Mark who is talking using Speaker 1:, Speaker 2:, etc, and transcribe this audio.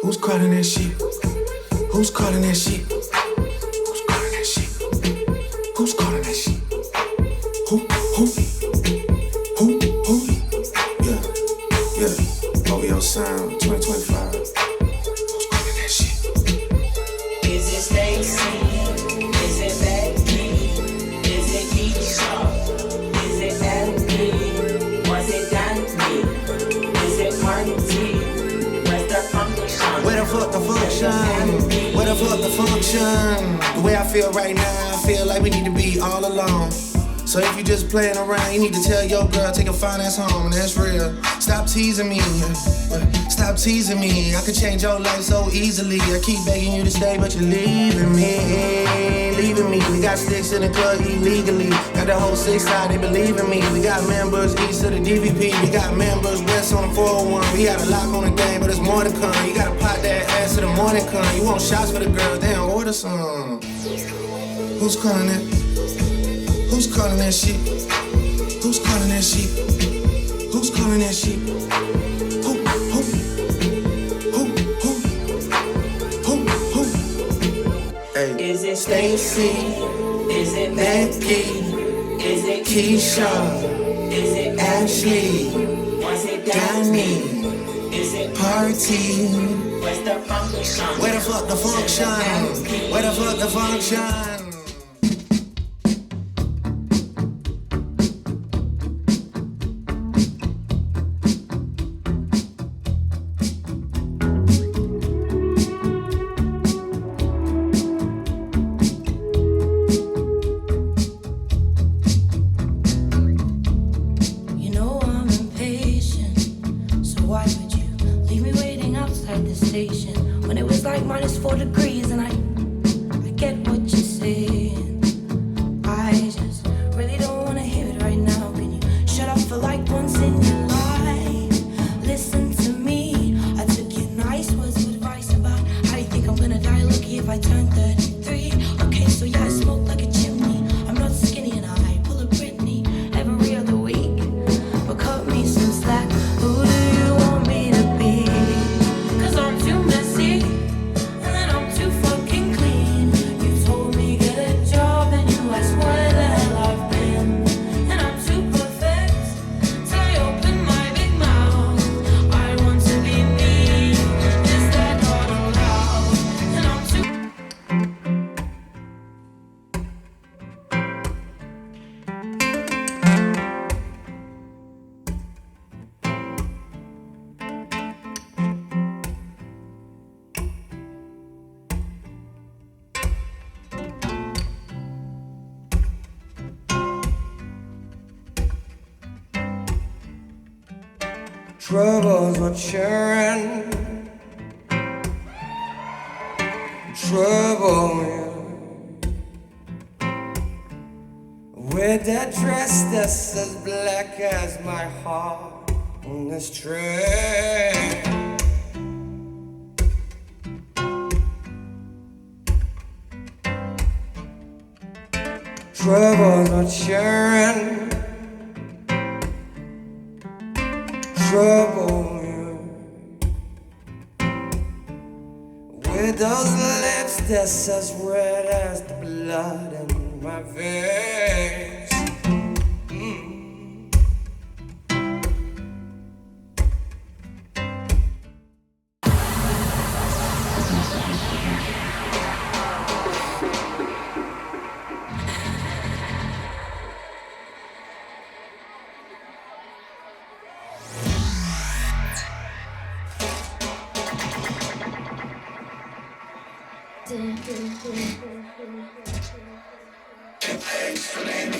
Speaker 1: Who's calling that shit? Who's calling that shit? Who's calling that shit? Who's calling that shit? Who? Yeah. OVO Sound 2025. Who's calling that shit?
Speaker 2: Is it Stacy? Is it Becky? Is it Qobuz? Is it LP? Was it Dandy? Is it Marty? Where's the function?
Speaker 1: Where the fuck the function? Where the fuck the function? The way I feel right now, I feel like we need to be all alone. So if you just playing around, you need to tell your girl, take a fine ass home, and that's real. Stop teasing me, stop teasing me. I could change your life so easily. I keep begging you to stay, but you're leaving me, leaving me. We got sticks in the club illegally. Got the whole 6 side, they believe in me. We got members east of the DVP. We got members west on the 401. We got a lock on the game, but there's more to come. You gotta pop that ass to the morning come. You want shots for the girls, they don't order some. Who's calling that? Who's calling that shit? Who's calling that shit? Who's calling that shit? Who? Hey.
Speaker 2: Is it Stacy? Is it Becky? Is it Keisha? Is it Ashley? Was it Danny? Is it Party? Where's the function?
Speaker 1: Where the fuck the function? Where the fuck the function?
Speaker 3: Troubles were cheering, trouble with that dress that's as black as my heart on this train. Troubles were cheering, trouble with those lips that's as red as the blood in my veins.
Speaker 1: Explain